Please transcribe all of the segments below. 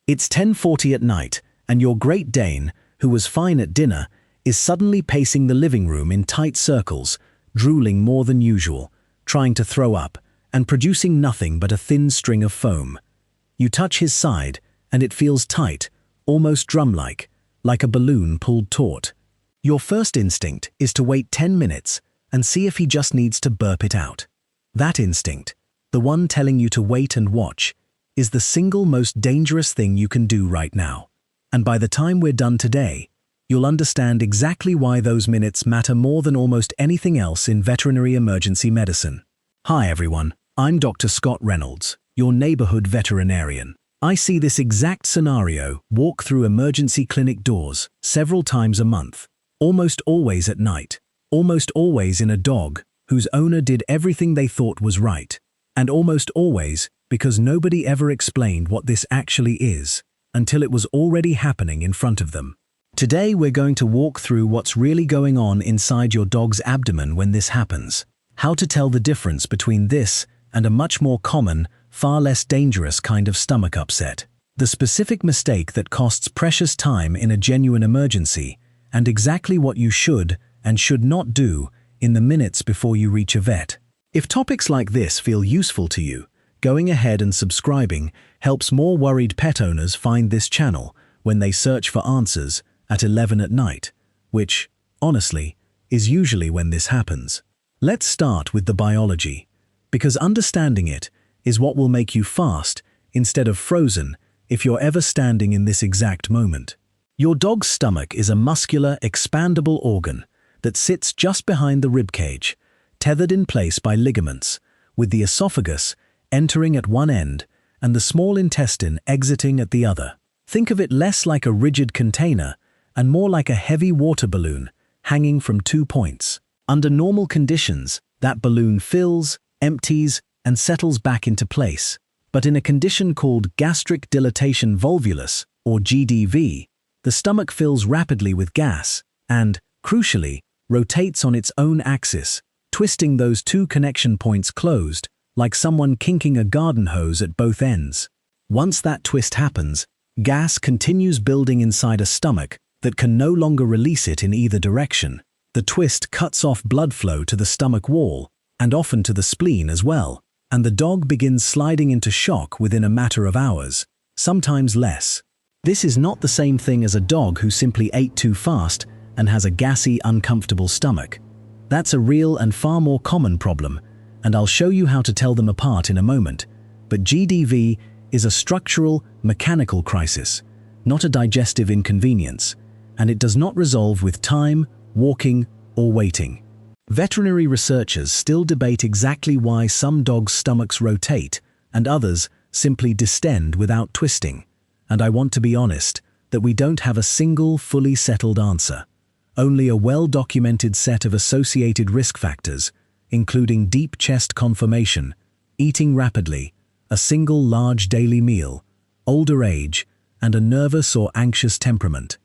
It's 10:40 at night, and your Great Dane, who was fine at dinner, is suddenly pacing the living room in tight circles, drooling more than usual, trying to throw up, and producing nothing but a thin string of foam. You touch his side, and it feels tight, almost drum-like, like a balloon pulled taut. Your first instinct is to wait 10 minutes and see if he just needs to burp it out. That instinct, the one telling you to wait and watch, is the single most dangerous thing you can do right now. And by the time we're done today, you'll understand exactly why those minutes matter more than almost anything else in veterinary emergency medicine. Hi everyone, I'm Dr. Scott Reynolds, your neighborhood veterinarian. I see this exact scenario walk through emergency clinic doors several times a month, almost always at night, almost always in a dog whose owner did everything they thought was right, and almost always because nobody ever explained what this actually is until it was already happening in front of them. Today we're going to walk through what's really going on inside your dog's abdomen when this happens, how to tell the difference between this and a much more common, far less dangerous kind of stomach upset, the specific mistake that costs precious time in a genuine emergency, and exactly what you should and should not do in the minutes before you reach a vet. If topics like this feel useful to you, going ahead and subscribing helps more worried pet owners find this channel when they search for answers at 11 at night, which, honestly, is usually when this happens. Let's start with the biology, because understanding it is what will make you fast instead of frozen if you're ever standing in this exact moment. Your dog's stomach is a muscular, expandable organ that sits just behind the ribcage, tethered in place by ligaments, with the esophagus entering at one end and the small intestine exiting at the other. Think of it less like a rigid container and more like a heavy water balloon hanging from 2 points. Under normal conditions, that balloon fills, empties, and settles back into place. But in a condition called Gastric Dilatation-Volvulus, or GDV, the stomach fills rapidly with gas and, crucially, rotates on its own axis, twisting those 2 connection points closed, like someone kinking a garden hose at both ends. Once that twist happens, gas continues building inside a stomach that can no longer release it in either direction. The twist cuts off blood flow to the stomach wall, and often to the spleen as well, and the dog begins sliding into shock within a matter of hours, sometimes less. This is not the same thing as a dog who simply ate too fast and has a gassy, uncomfortable stomach. That's a real and far more common problem, and I'll show you how to tell them apart in a moment. But GDV is a structural, mechanical crisis, not a digestive inconvenience, and it does not resolve with time, walking, or waiting. Veterinary researchers still debate exactly why some dogs' stomachs rotate and others simply distend without twisting, and I want to be honest that we don't have a single fully settled answer, only a well-documented set of associated risk factors, including deep chest conformation, eating rapidly, a single large daily meal, older age, and a nervous or anxious temperament.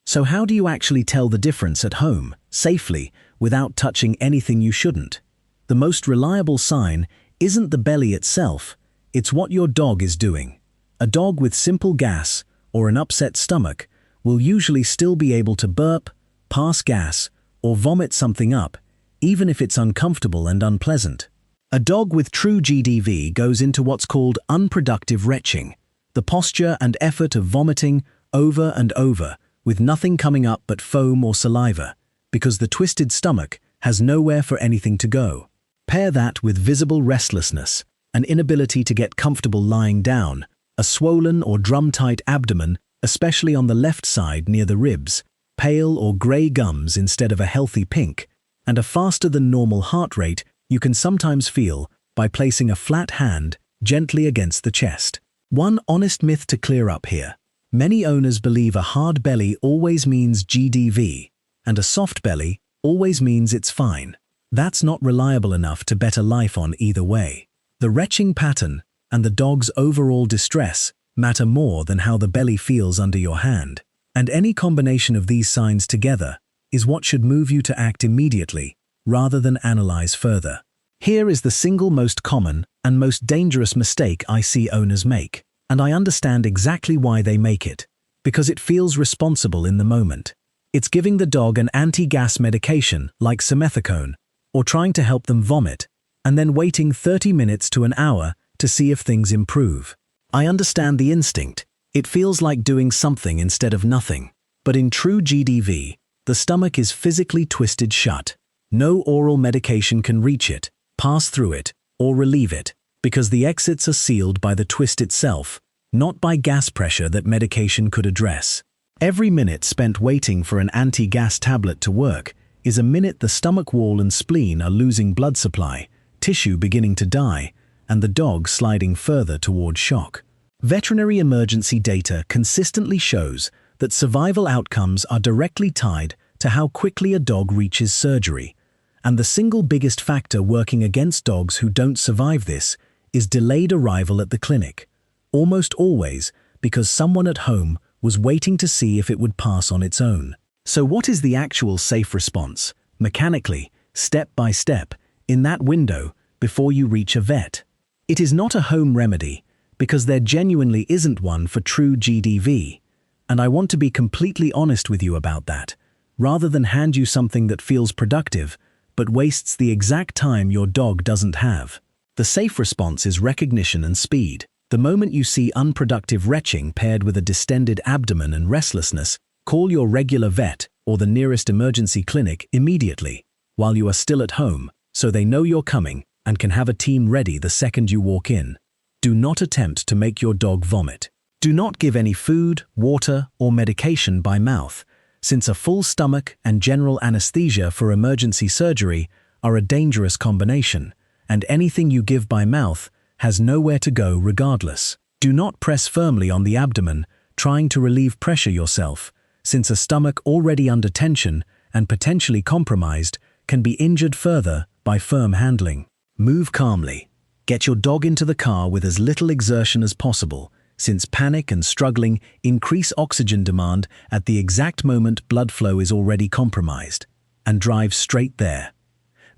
So how do you actually tell the difference at home, safely, without touching anything you shouldn't? The most reliable sign isn't the belly itself, it's what your dog is doing. A dog with simple gas or an upset stomach will usually still be able to burp, pass gas, or vomit something up, even if it's uncomfortable and unpleasant. A dog with true GDV goes into what's called unproductive retching, the posture and effort of vomiting over and over, with nothing coming up but foam or saliva, because the twisted stomach has nowhere for anything to go. Pair that with visible restlessness, an inability to get comfortable lying down, a swollen or drum-tight abdomen, especially on the left side near the ribs, pale or grey gums instead of a healthy pink, and a faster than normal heart rate you can sometimes feel by placing a flat hand gently against the chest. One honest myth to clear up here. Many owners believe a hard belly always means GDV, and a soft belly always means it's fine. That's not reliable enough to bet a life on either way. The retching pattern and the dog's overall distress matter more than how the belly feels under your hand, and any combination of these signs together is what should move you to act immediately rather than analyze further. Here is the single most common and most dangerous mistake I see owners make. And I understand exactly why they make it. Because it feels responsible in the moment. It's giving the dog an anti-gas medication like simethicone, or trying to help them vomit, and then waiting 30 minutes to an hour to see if things improve. I understand the instinct. It feels like doing something instead of nothing. But in true GDV, the stomach is physically twisted shut. No oral medication can reach it, pass through it, or relieve it, because the exits are sealed by the twist itself, not by gas pressure that medication could address. Every minute spent waiting for an anti-gas tablet to work is a minute the stomach wall and spleen are losing blood supply, tissue beginning to die, and the dog sliding further toward shock. Veterinary emergency data consistently shows that survival outcomes are directly tied to how quickly a dog reaches surgery, and the single biggest factor working against dogs who don't survive this is delayed arrival at the clinic, almost always because someone at home was waiting to see if it would pass on its own. So what is the actual safe response, mechanically, step by step, in that window before you reach a vet? It is not a home remedy, because there genuinely isn't one for true GDV, and I want to be completely honest with you about that, rather than hand you something that feels productive, but wastes the exact time your dog doesn't have. The safe response is recognition and speed. The moment you see unproductive retching paired with a distended abdomen and restlessness, call your regular vet or the nearest emergency clinic immediately, while you are still at home, so they know you're coming and can have a team ready the second you walk in. Do not attempt to make your dog vomit. Do not give any food, water, or medication by mouth, since a full stomach and general anesthesia for emergency surgery are a dangerous combination, and anything you give by mouth has nowhere to go regardless. Do not press firmly on the abdomen, trying to relieve pressure yourself, since a stomach already under tension and potentially compromised can be injured further by firm handling. Move calmly. Get your dog into the car with as little exertion as possible, since panic and struggling increase oxygen demand at the exact moment blood flow is already compromised, and drive straight there.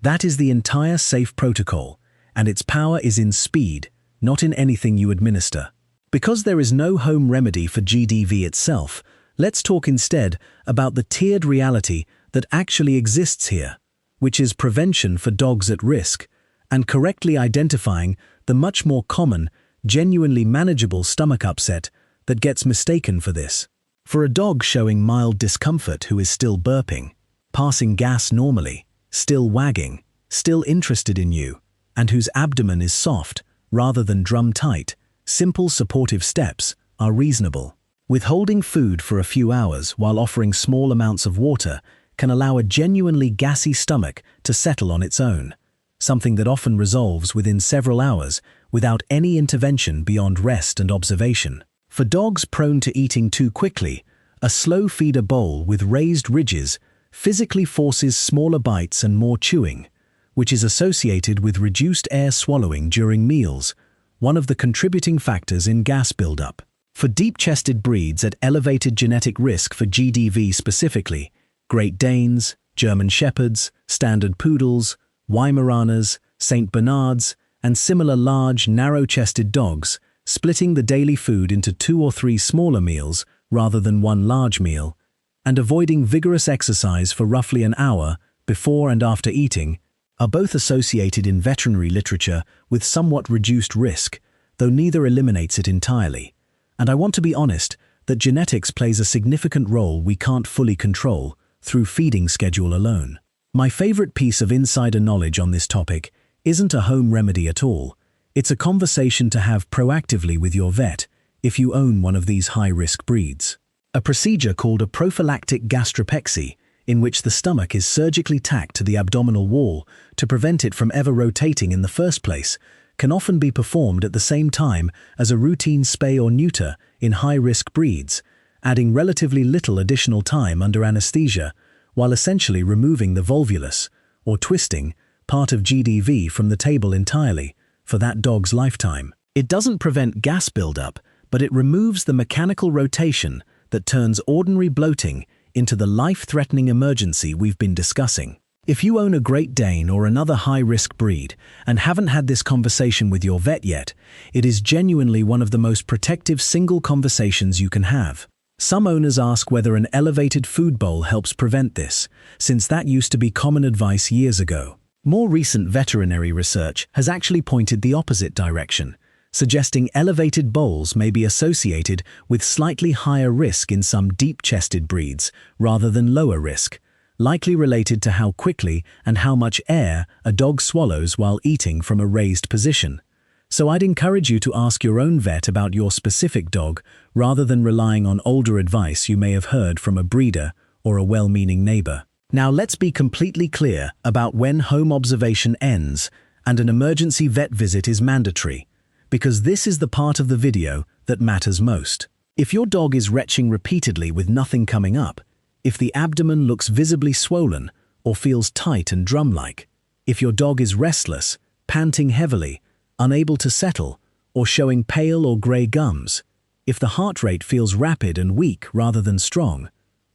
That is the entire safe protocol, and its power is in speed, not in anything you administer. Because there is no home remedy for GDV itself, let's talk instead about the tiered reality that actually exists here, which is prevention for dogs at risk, and correctly identifying the much more common, genuinely manageable stomach upset that gets mistaken for this. For a dog showing mild discomfort who is still burping, passing gas normally, still wagging, still interested in you, and whose abdomen is soft rather than drum-tight, simple supportive steps are reasonable. Withholding food for a few hours while offering small amounts of water can allow a genuinely gassy stomach to settle on its own, something that often resolves within several hours without any intervention beyond rest and observation. For dogs prone to eating too quickly, a slow feeder bowl with raised ridges physically forces smaller bites and more chewing, which is associated with reduced air swallowing during meals, one of the contributing factors in gas buildup. For deep-chested breeds at elevated genetic risk for GDV specifically, Great Danes, German Shepherds, Standard Poodles, Weimaraners, St. Bernards, and similar large, narrow-chested dogs, splitting the daily food into 2 or 3 smaller meals rather than one large meal, and avoiding vigorous exercise for roughly an hour before and after eating, are both associated in veterinary literature with somewhat reduced risk, though neither eliminates it entirely. And I want to be honest that genetics plays a significant role we can't fully control through feeding schedule alone. My favorite piece of insider knowledge on this topic isn't a home remedy at all. It's a conversation to have proactively with your vet if you own one of these high-risk breeds. A procedure called a prophylactic gastropexy, in which the stomach is surgically tacked to the abdominal wall to prevent it from ever rotating in the first place, can often be performed at the same time as a routine spay or neuter in high-risk breeds, adding relatively little additional time under anesthesia, while essentially removing the volvulus, or twisting, part of GDV from the table entirely for that dog's lifetime. It doesn't prevent gas buildup, but it removes the mechanical rotation that turns ordinary bloating into the life-threatening emergency we've been discussing. If you own a Great Dane or another high-risk breed and haven't had this conversation with your vet yet, it is genuinely one of the most protective single conversations you can have. Some owners ask whether an elevated food bowl helps prevent this, since that used to be common advice years ago. More recent veterinary research has actually pointed the opposite direction, suggesting elevated bowls may be associated with slightly higher risk in some deep-chested breeds rather than lower risk, likely related to how quickly and how much air a dog swallows while eating from a raised position. So I'd encourage you to ask your own vet about your specific dog rather than relying on older advice you may have heard from a breeder or a well-meaning neighbor. Now let's be completely clear about when home observation ends and an emergency vet visit is mandatory, because this is the part of the video that matters most. If your dog is retching repeatedly with nothing coming up, if the abdomen looks visibly swollen or feels tight and drum-like, if your dog is restless, panting heavily, unable to settle, or showing pale or grey gums, if the heart rate feels rapid and weak rather than strong,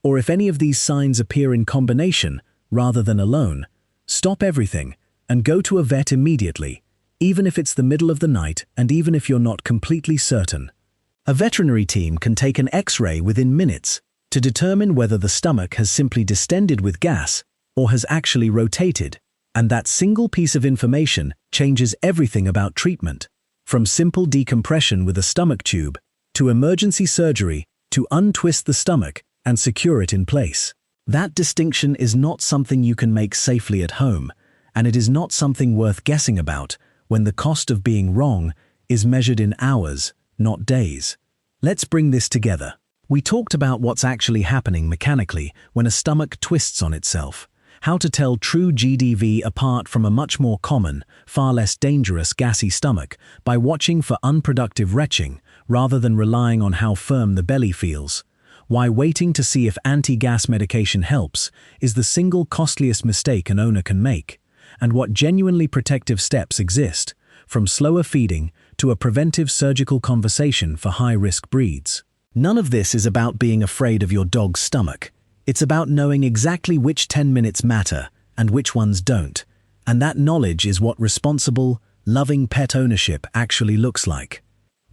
or if any of these signs appear in combination rather than alone, stop everything and go to a vet immediately, even if it's the middle of the night and even if you're not completely certain. A veterinary team can take an X-ray within minutes to determine whether the stomach has simply distended with gas or has actually rotated, and that single piece of information changes everything about treatment, from simple decompression with a stomach tube to emergency surgery to untwist the stomach and secure it in place. That distinction is not something you can make safely at home, and it is not something worth guessing about when the cost of being wrong is measured in hours, not days. Let's bring this together. We talked about what's actually happening mechanically when a stomach twists on itself, how to tell true GDV apart from a much more common, far less dangerous gassy stomach by watching for unproductive retching rather than relying on how firm the belly feels, why waiting to see if anti-gas medication helps is the single costliest mistake an owner can make, and what genuinely protective steps exist, from slower feeding to a preventive surgical conversation for high-risk breeds. None of this is about being afraid of your dog's stomach. It's about knowing exactly which 10 minutes matter and which ones don't. And that knowledge is what responsible, loving pet ownership actually looks like.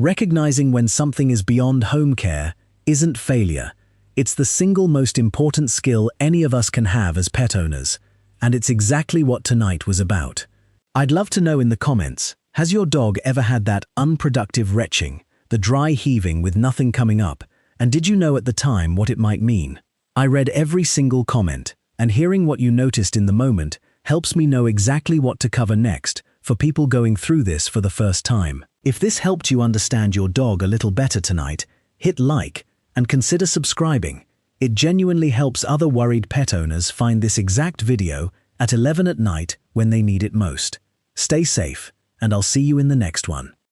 Recognizing when something is beyond home care isn't failure. It's the single most important skill any of us can have as pet owners. And it's exactly what tonight was about. I'd love to know in the comments, has your dog ever had that unproductive retching, the dry heaving with nothing coming up, and did you know at the time what it might mean? I read every single comment, and hearing what you noticed in the moment helps me know exactly what to cover next for people going through this for the first time. If this helped you understand your dog a little better tonight, hit like and consider subscribing. It genuinely helps other worried pet owners find this exact video at 11 at night when they need it most. Stay safe, and I'll see you in the next one.